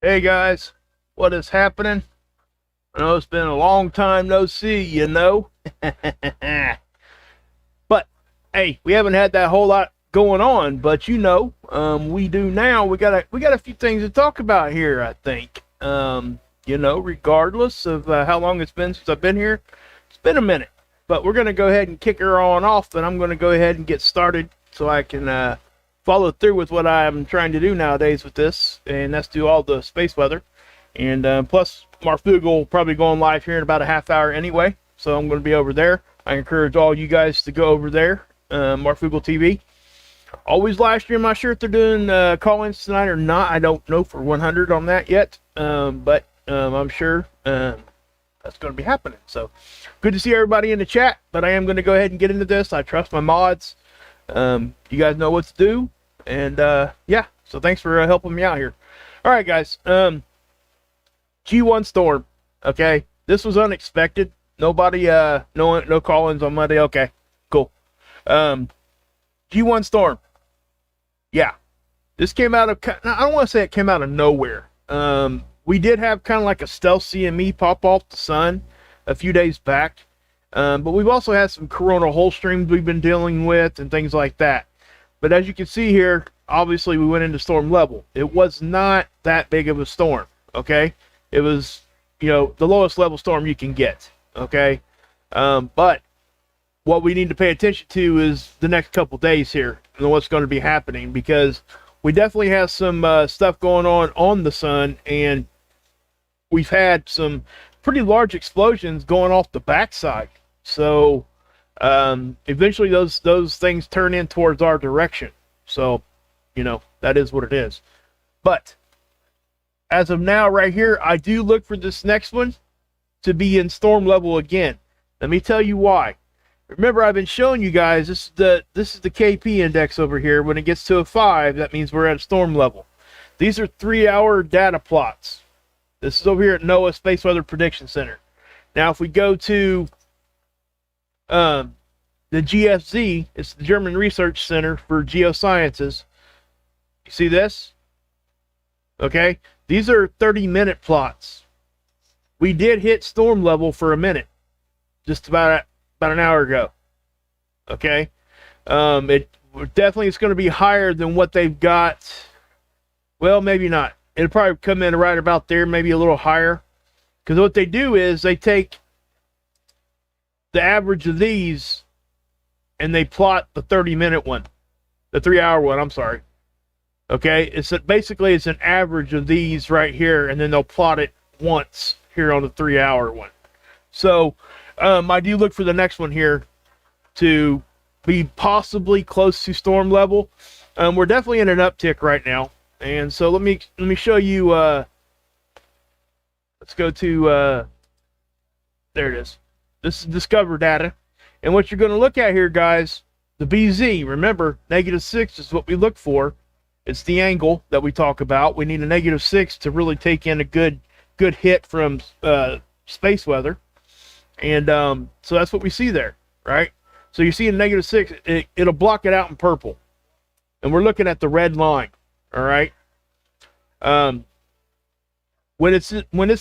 Hey guys, what is happening? I know it's been a long time no see, you know. But hey, we haven't had that whole lot going on, but we do now. We got a few things to talk about here, I think. Regardless of how long it's been since I've been here, it's been a minute. But we're gonna go ahead and kick her on off, and I'm gonna go ahead and get started so I can follow through with what I'm trying to do nowadays with this, and that's do all the space weather. And plus, Mark will probably going live here in about a half hour anyway, so I'm going to be over there. I encourage all you guys to go over there, Mark TV. Always live stream. I'm not sure if they're doing call-ins tonight or not. I don't know for 100 on that yet, but I'm sure that's going to be happening. So good to see everybody in the chat, but I am going to go ahead and get into this. I trust my mods. You guys know what to do, and yeah, so thanks for helping me out here. All right, guys. G1 storm. Okay, this was unexpected. Nobody, no call-ins on Monday. Okay, cool. G1 storm. Yeah, this came out of. I don't want to say it came out of nowhere. We did have kind of like a stealth CME pop off the sun a few days back, but we've also had some coronal hole streams we've been dealing with and things like that. But as you can see here, obviously we went into storm level. It was not that big of a storm. Okay. It was, the lowest level storm you can get, okay? But what we need to pay attention to is the next couple days here and what's going to be happening, because we definitely have some stuff going on the sun, and we've had some pretty large explosions going off the backside. So eventually those things turn in towards our direction. So, that is what it is. But as of now, right here, I do look for this next one to be in storm level again. Let me tell you why. Remember, I've been showing you guys, this is the KP index over here. When it gets to a 5, that means we're at a storm level. These are 3-hour data plots. This is over here at NOAA Space Weather Prediction Center. Now, if we go to the GFZ, it's the German Research Center for Geosciences. You see this? Okay. These are 30-minute plots. We did hit storm level for a minute, just about an hour ago. Okay, it definitely is going to be higher than what they've got. Well, maybe not. It'll probably come in right about there, maybe a little higher, because what they do is they take the average of these and they plot the 30-minute one, the 3-hour one. I'm sorry. Okay, it's an average of these right here, and then they'll plot it once here on the 3-hour one. So I do look for the next one here to be possibly close to storm level. We're definitely in an uptick right now, and so let me show you. Let's go to there it is. This is Discover data, and what you're going to look at here, guys, the BZ. Remember, -6 is what we look for. It's the angle that we talk about. We need a -6 to really take in a good hit from space weather. And so that's what we see there, right? So you see a -6, it'll block it out in purple. And we're looking at the red line, all right? When this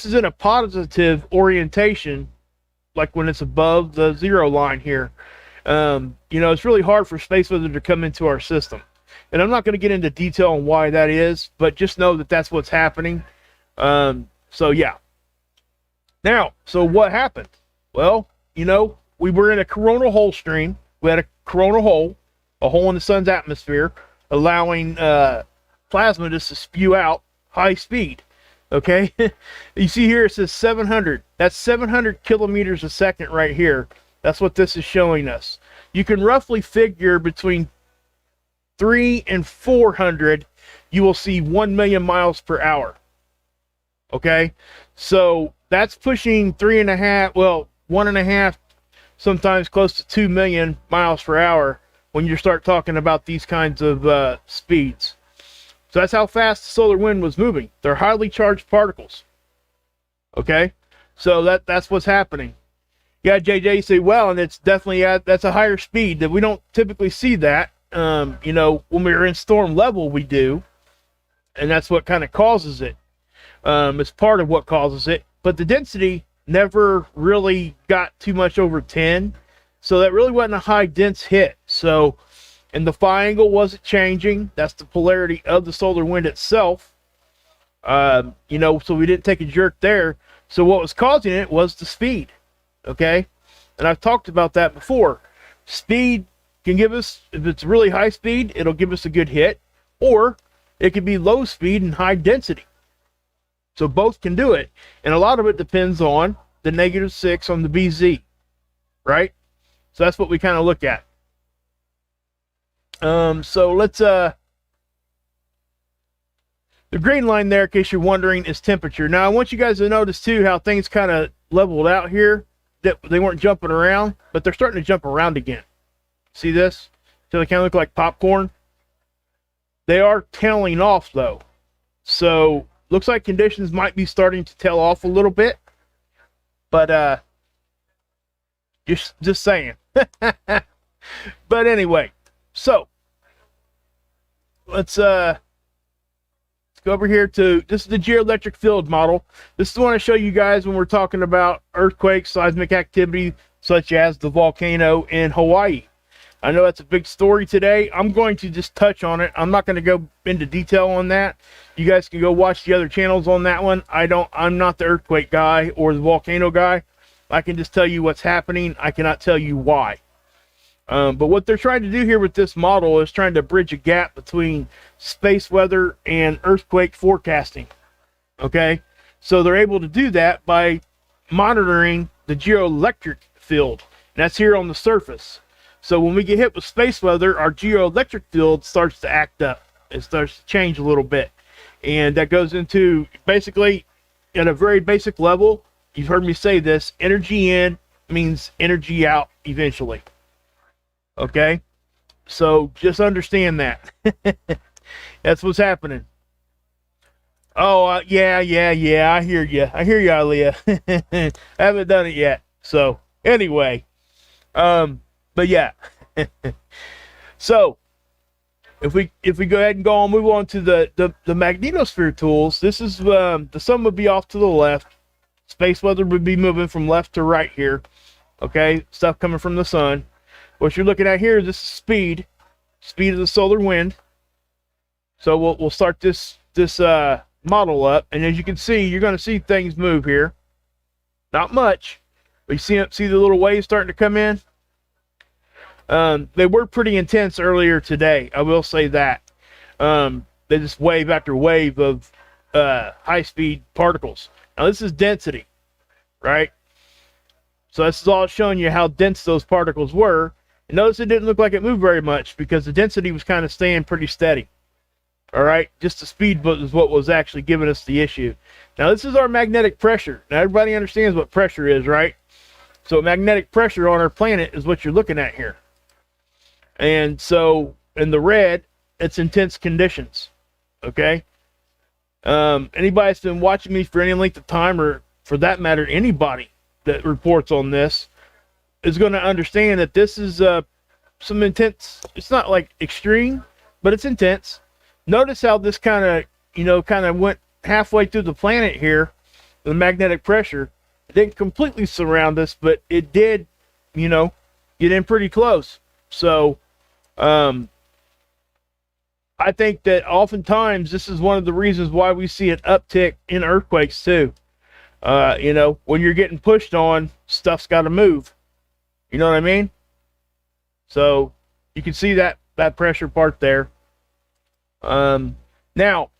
is in a positive orientation, like when it's above the 0 line here, it's really hard for space weather to come into our system. And I'm not going to get into detail on why that is, but just know that that's what's happening. So yeah. Now, so what happened? Well, we were in a coronal hole stream. We had a coronal hole, a hole in the sun's atmosphere, allowing plasma just to spew out high speed. Okay? You see here it says 700. That's 700 kilometers a second right here. That's what this is showing us. You can roughly figure between 300 and 400, you will see 1 million miles per hour. Okay, so that's pushing 3.5, well, 1.5, sometimes close to 2 million miles per hour when you start talking about these kinds of speeds. So that's how fast the solar wind was moving. They're highly charged particles. Okay, so that's what's happening. Yeah, JJ, you say, well, and it's definitely that's a higher speed that we don't typically see that. When we're in storm level, we do, and that's what kind of causes it. It's part of what causes it, but the density never really got too much over 10, so that really wasn't a high dense hit. So, and the phi angle wasn't changing. That's the polarity of the solar wind itself. You know, so we didn't take a jerk there. So what was causing it was the speed. Okay, and I've talked about that before. Speed can give us, if it's really high speed, it'll give us a good hit, or it could be low speed and high density. So both can do it, and a lot of it depends on the -6 on the BZ, right? So that's what we kind of look at. So let's the green line there, in case you're wondering, is temperature. Now I want you guys to notice too how things kind of leveled out here, that they weren't jumping around, but they're starting to jump around again. See this? So they kind of look like popcorn. They are tailing off though, so looks like conditions might be starting to tail off a little bit, but just saying. But anyway, so let's go over here to, this is the geoelectric field model. This is the one I show you guys when we're talking about earthquakes, seismic activity, such as the volcano in Hawaii. I know that's a big story today. I'm going to just touch on it. I'm not going to go into detail on that. You guys can go watch the other channels on that one. I'm not the earthquake guy or the volcano guy. I can just tell you what's happening. I cannot tell you why. But what they're trying to do here with this model is trying to bridge a gap between space weather and earthquake forecasting. Okay, so they're able to do that by monitoring the geoelectric field, and that's here on the surface. So when we get hit with space weather, our geoelectric field starts to act up. It starts to change a little bit, and that goes into, basically, at a very basic level, you've heard me say this, energy in means energy out eventually. Okay, so just understand that. That's what's happening. Oh, yeah, I hear you, Aaliyah. I haven't done it yet. So anyway, but yeah. So if we go ahead and move on to the magnetosphere tools, this is the sun would be off to the left, space weather would be moving from left to right here. Okay, stuff coming from the sun. What you're looking at here is this is speed of the solar wind. So we'll start this model up, and as you can see, you're going to see things move here. Not much, but you see the little waves starting to come in. They were pretty intense earlier today, I will say that. They just wave after wave of high-speed particles. Now this is density, right? So this is all showing you how dense those particles were. And notice it didn't look like it moved very much because the density was kind of staying pretty steady. All right, just the speed was what was actually giving us the issue. Now this is our magnetic pressure. Now everybody understands what pressure is, right? So magnetic pressure on our planet is what you're looking at here. And so in the red, it's intense conditions. Okay. Anybody that's been watching me for any length of time, or for that matter, anybody that reports on this, is going to understand that this is some intense. It's not like extreme, but it's intense. Notice how this kind of went halfway through the planet here. The magnetic pressure, it didn't completely surround us, but it did, get in pretty close. So I think that oftentimes this is one of the reasons why we see an uptick in earthquakes too. When you're getting pushed on, stuff's got to move. You know what I mean? So you can see that pressure part there. Now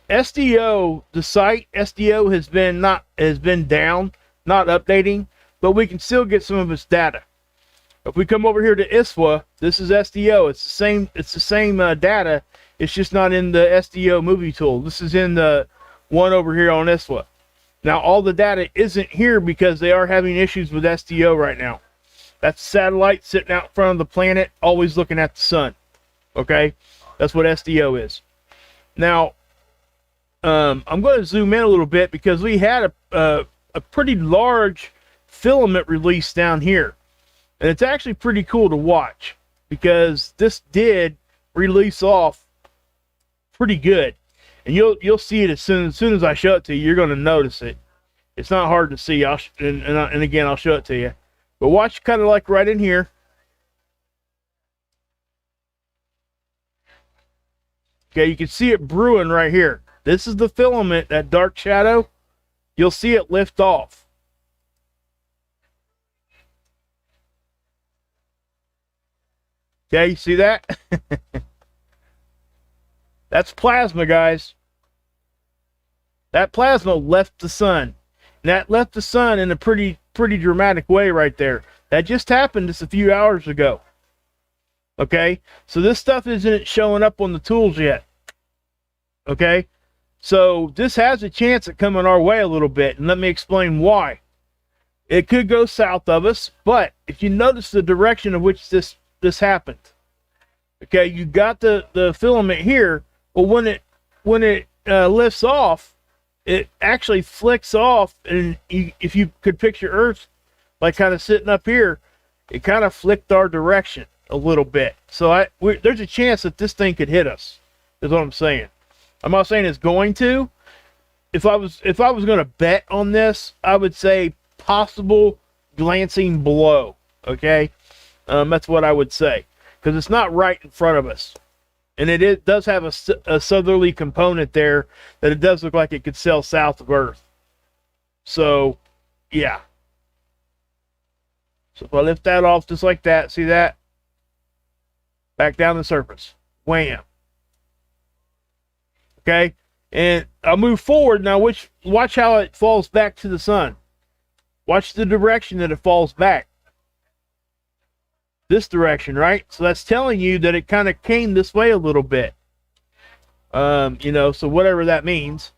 SDO, the site SDO has been down, not updating, but we can still get some of its data. If we come over here to ISWA, this is SDO. It's the same data. It's just not in the SDO movie tool. This is in the one over here on ISWA. Now all the data isn't here because they are having issues with SDO right now. That's satellite sitting out in front of the planet, always looking at the sun. Okay, that's what SDO is. Now, I'm going to zoom in a little bit because we had a pretty large filament release down here, and it's actually pretty cool to watch because this did release off pretty good. And you'll see it as soon as I show it to you. You're going to notice it. It's not hard to see. And again, I'll show it to you. But watch, kind of like right in here. Okay, you can see it brewing right here. This is the filament, that dark shadow. You'll see it lift off. Okay, you see that? That's plasma, guys. That plasma left the sun. And that left the sun in a pretty dramatic way right there. That just happened just a few hours ago. Okay? So this stuff isn't showing up on the tools yet. Okay? So this has a chance of coming our way a little bit. And let me explain why. It could go south of us, but if you notice the direction of which this happened. Okay, you got the filament here. Well, when it lifts off, it actually flicks off, and if you could picture Earth like kind of sitting up here, it kind of flicked our direction a little bit. So there's a chance that this thing could hit us, is what I'm saying. I'm not saying it's going to. If I was going to bet on this, I would say possible glancing below. Okay, that's what I would say, because it's not right in front of us. And it does have a southerly component there that it does look like it could sail south of Earth. So, yeah. So if I lift that off just like that, see that? Back down the surface. Wham. Okay? And I'll move forward. Now, watch how it falls back to the sun. Watch the direction that it falls back. This direction, right? So that's telling you that it kind of came this way a little bit. So whatever that means.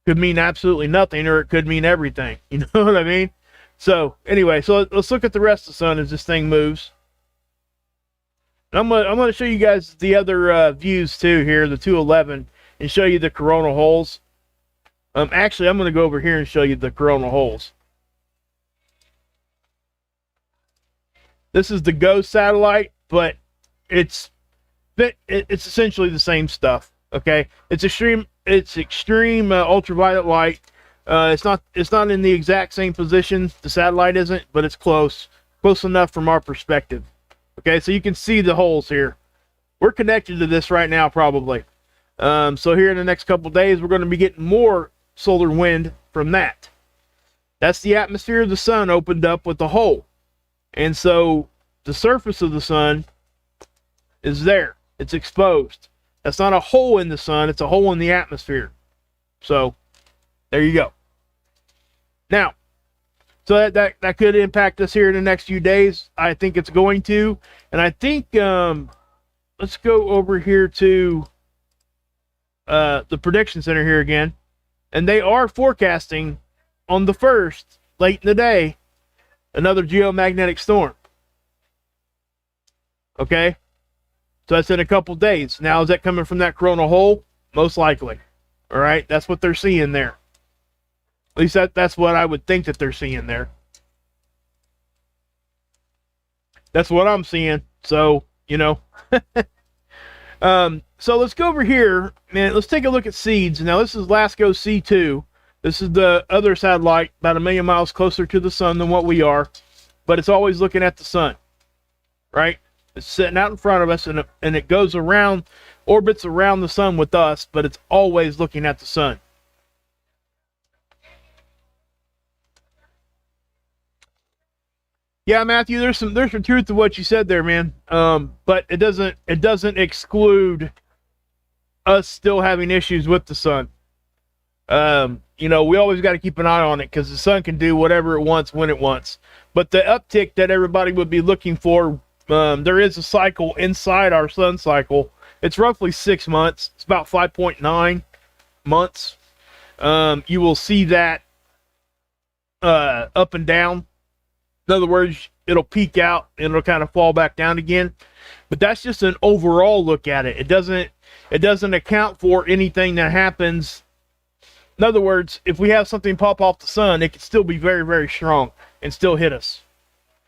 Could mean absolutely nothing, or it could mean everything. You know what I mean? So anyway, so let's look at the rest of the sun as this thing moves. And I'm gonna show you guys the other views too here, the 211, and show you the coronal holes. Actually, I'm gonna go over here and show you the coronal holes. This is the GO satellite, but it's essentially the same stuff. Okay, it's extreme ultraviolet light. It's not in the exact same position. The satellite isn't, but it's close enough from our perspective. Okay, so you can see the holes here. We're connected to this right now, probably. So here in the next couple days, we're going to be getting more solar wind from that. That's the atmosphere of the sun opened up with the hole. And so the surface of the sun is there. It's exposed. That's not a hole in the sun. It's a hole in the atmosphere. So there you go. Now, so that could impact us here in the next few days. I think it's going to. And I think, let's go over here to the prediction center here again. And they are forecasting on the 1st, late in the day, another geomagnetic storm. Okay? So that's in a couple days. Now, is that coming from that coronal hole? Most likely. All right? That's what they're seeing there. At least that's what I would think that they're seeing there. That's what I'm seeing. So, so let's go over here, man. Let's take a look at seeds. Now, this is LASCO C2. This is the other satellite, about 1 million miles closer to the sun than what we are, but it's always looking at the sun, right? It's sitting out in front of us, and it goes around, orbits around the sun with us, but it's always looking at the sun. Yeah, Matthew, there's some truth to what you said there, man. But it doesn't exclude us still having issues with the sun. We always got to keep an eye on it, because the sun can do whatever it wants when it wants. But the uptick that everybody would be looking for, there is a cycle inside our sun cycle. It's roughly 6 months. It's about 5.9 months. You will see that up and down. In other words, it'll peak out and it'll kind of fall back down again. But that's just an overall look at it. It doesn't account for anything that happens. In other words, if we have something pop off the sun, it could still be very, very strong and still hit us.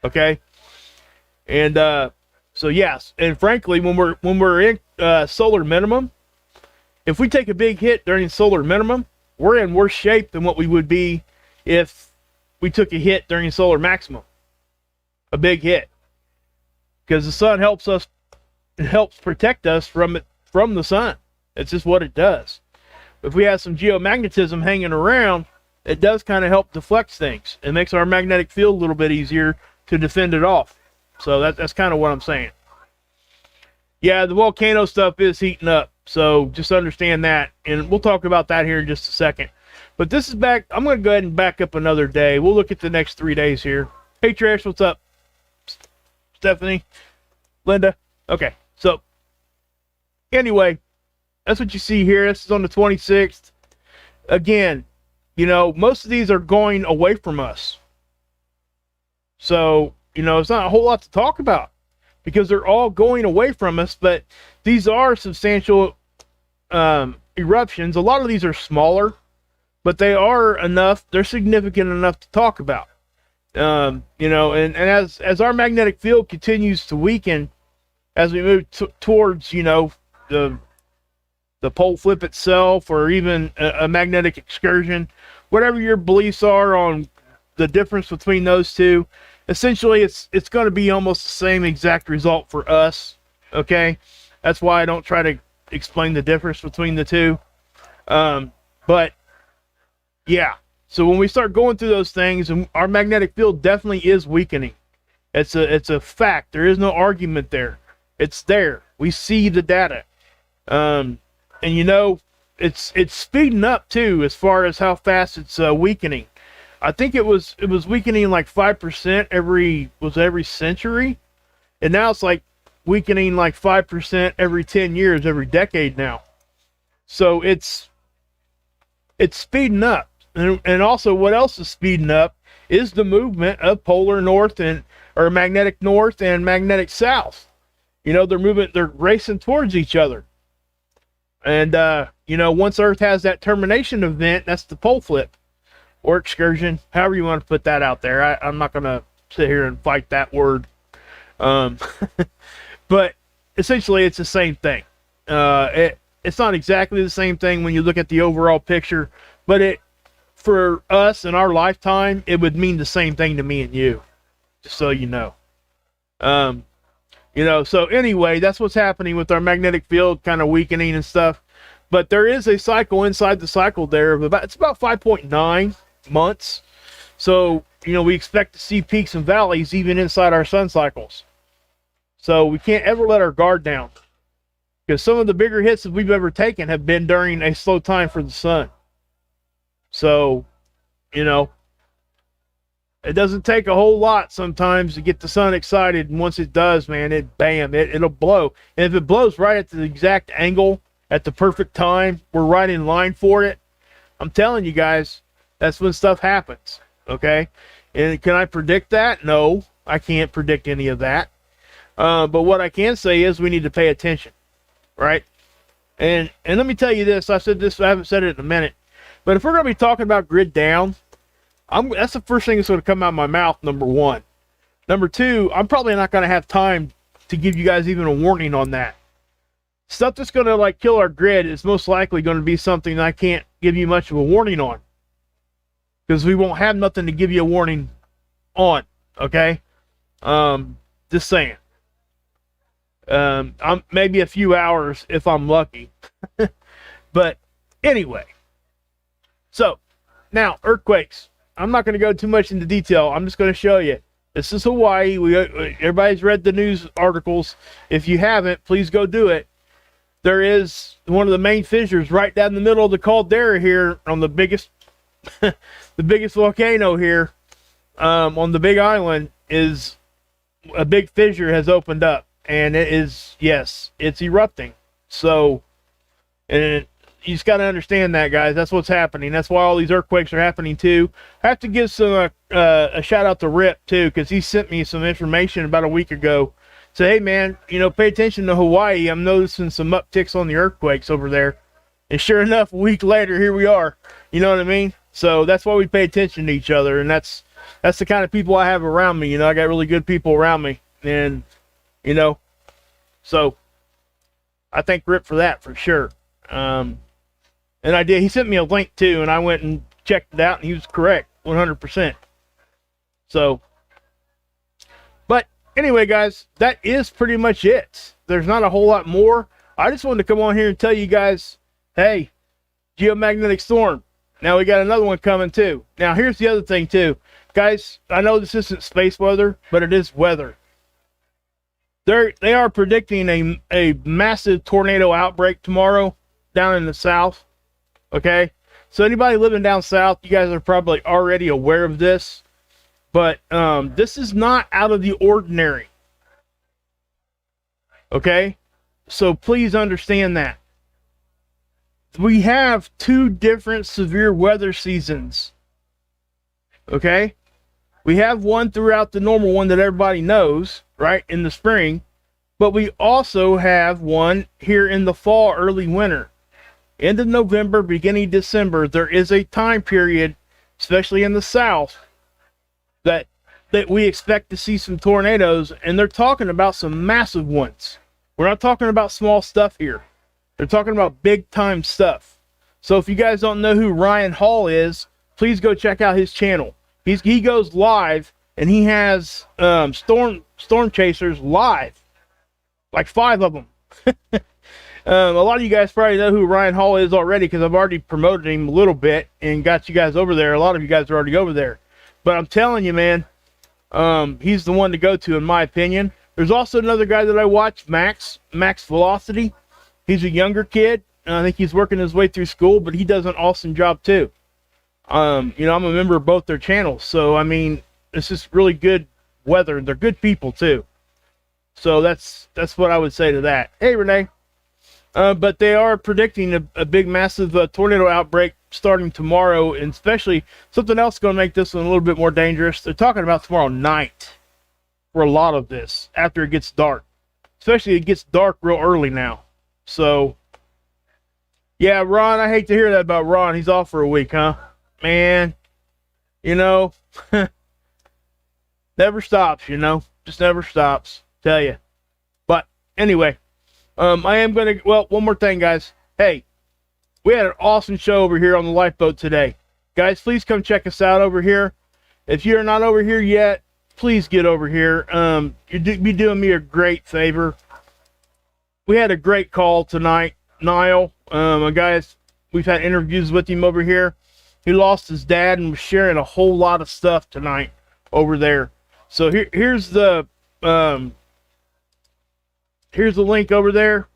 Okay? And so yes, and frankly, when we're in solar minimum, if we take a big hit during solar minimum, we're in worse shape than what we would be if we took a hit during solar maximum. A big hit. Because the sun helps protect us from the sun. It's just what it does. If we have some geomagnetism hanging around, it does kind of help deflect things. It makes our magnetic field a little bit easier to defend it off. So that's kind of what I'm saying. Yeah, the volcano stuff is heating up. So just understand that. And we'll talk about that here in just a second. But this is back. I'm going to go ahead and back up another day. We'll look at the next 3 days here. Hey, Trish, what's up? Stephanie? Linda? Okay, so anyway, that's what you see here. This is on the 26th. Again, you know, most of these are going away from us. So, you know, it's not a whole lot to talk about because they're all going away from us, but these are substantial eruptions. A lot of these are smaller, but they are enough, they're significant enough to talk about. You know, and as our magnetic field continues to weaken, as we move towards, you know, the pole flip itself, or even a magnetic excursion, whatever your beliefs are on the difference between those two, essentially it's going to be almost the same exact result for us. Okay, that's why I don't try to explain the difference between the two. But yeah, so when we start going through those things, and our magnetic field definitely is weakening. It's a fact. There is no argument there. It's there. We see the data. And you know, it's speeding up too, as far as how fast it's weakening. I think it was weakening like 5% every century, and now it's like weakening like 5% every 10 years, every decade now. So it's speeding up. And also, what else is speeding up is the movement of polar north or magnetic north and magnetic south. You know, they're racing towards each other. And, you know, once Earth has that termination event, that's the pole flip or excursion, however you want to put that out there. I'm not going to sit here and fight that word. But essentially, it's the same thing. It's not exactly the same thing when you look at the overall picture, but for us in our lifetime, it would mean the same thing to me and you, just so you know. You know, so anyway, that's what's happening with our magnetic field kind of weakening and stuff. But there is a cycle inside the cycle there of it's about 5.9 months. So, you know, we expect to see peaks and valleys even inside our sun cycles. So we can't ever let our guard down, because some of the bigger hits that we've ever taken have been during a slow time for the sun. So, you know, it doesn't take a whole lot sometimes to get the sun excited, and once it does, man, it'll blow. And if it blows right at the exact angle, at the perfect time, we're right in line for it, I'm telling you guys, that's when stuff happens, okay? And can I predict that? No, I can't predict any of that. But what I can say is we need to pay attention, right? And let me tell you this, I haven't said it in a minute, but if we're going to be talking about grid down, that's the first thing that's going to come out of my mouth, number one. Number two, I'm probably not going to have time to give you guys even a warning on that. Stuff that's going to like kill our grid is most likely going to be something that I can't give you much of a warning on, because we won't have nothing to give you a warning on, okay? Just saying. I'm maybe a few hours if I'm lucky. But anyway, so now earthquakes. I'm not going to go too much into detail. I'm just going to show you. This is Hawaii. Everybody's read the news articles. If you haven't, please go do it. There is one of the main fissures right down the middle of the caldera here on the biggest, the biggest volcano here on the Big Island. Is a big fissure has opened up, and it is, yes, it's erupting. So, and you just got to understand that, guys. That's what's happening. That's why all these earthquakes are happening too. I have to give some a shout out to Rip too, because he sent me some information about a week ago. Say, hey man, you know, pay attention to Hawaii. I'm noticing some upticks on the earthquakes over there. And sure enough, a week later, here we are. You know what I mean? So that's why we pay attention to each other, and that's the kind of people I have around me. You know, I got really good people around me, and you know, so I thank Rip for that for sure. And I did. He sent me a link too, and I went and checked it out, and he was correct, 100%. So, but anyway, guys, that is pretty much it. There's not a whole lot more. I just wanted to come on here and tell you guys, hey, geomagnetic storm. Now we got another one coming too. Now here's the other thing too. Guys, I know this isn't space weather, but it is weather. They are predicting a massive tornado outbreak tomorrow down in the south. Okay? So anybody living down south, you guys are probably already aware of this. But this is not out of the ordinary. Okay? So please understand that. We have 2 different severe weather seasons. Okay? We have one throughout the normal one that everybody knows, right, in the spring. But we also have one here in the fall, early winter. End of November, beginning December, there is a time period, especially in the south, that we expect to see some tornadoes, and they're talking about some massive ones. We're not talking about small stuff here. They're talking about big time stuff. So if you guys don't know who Ryan Hall is, please go check out his channel. He goes live, and he has storm chasers live, like 5 of them. A lot of you guys probably know who Ryan Hall is already, because I've already promoted him a little bit and got you guys over there. A lot of you guys are already over there. But I'm telling you, man, he's the one to go to, in my opinion. There's also another guy that I watch, Max Velocity. He's a younger kid. I think he's working his way through school, but he does an awesome job too. I'm a member of both their channels. So, I mean, it's just really good weather. They're good people too. So that's what I would say to that. Hey, Renee. But they are predicting a big, massive tornado outbreak starting tomorrow, and especially something else going to make this one a little bit more dangerous. They're talking about tomorrow night for a lot of this, after it gets dark. Especially it gets dark real early now. So, yeah, Ron, I hate to hear that about Ron. He's off for a week, huh? Man, never stops, just never stops, tell you. But anyway, I am going to, one more thing, guys. Hey, we had an awesome show over here on the lifeboat today. Guys, please come check us out over here. If you're not over here yet, please get over here. You'd be doing me a great favor. We had a great call tonight. Niall, a guy, we've had interviews with him over here. He lost his dad and was sharing a whole lot of stuff tonight over there. So here's the link over there.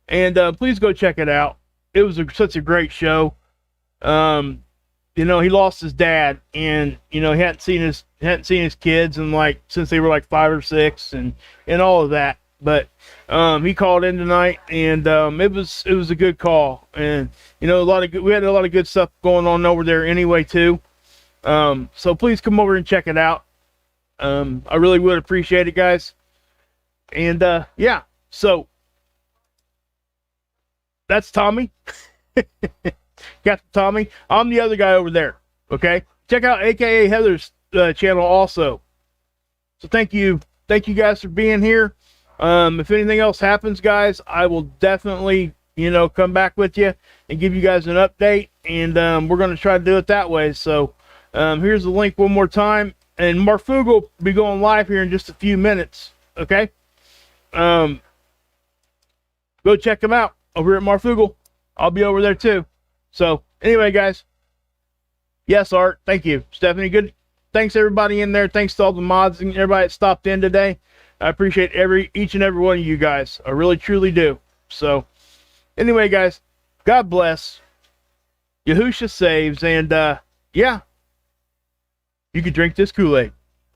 And please go check it out. It was such a great show. He lost his dad, and he hadn't seen his kids in since they were 5 or 6, and all of that. But he called in tonight, and it was a good call, and we had a lot of good stuff going on over there anyway too. So please come over and check it out. I really would appreciate it, guys. And yeah, so that's Tommy. Got Tommy. I'm the other guy over there. Okay, check out AKA Heather's channel also. So thank you guys for being here. If anything else happens, guys, I will definitely come back with you and give you guys an update, and we're going to try to do it that way. So here's the link one more time, and Marfugal will be going live here in just a few minutes. Okay, go check him out over at Marfugal. I'll be over there too. So anyway, guys, yes, Art, thank you. Stephanie, good. Thanks everybody in there. Thanks to all the mods and everybody that stopped in today. I appreciate each and every one of you guys. I really, truly do. So anyway, guys, God bless. Yahusha saves, and yeah, you could drink this Kool-Aid.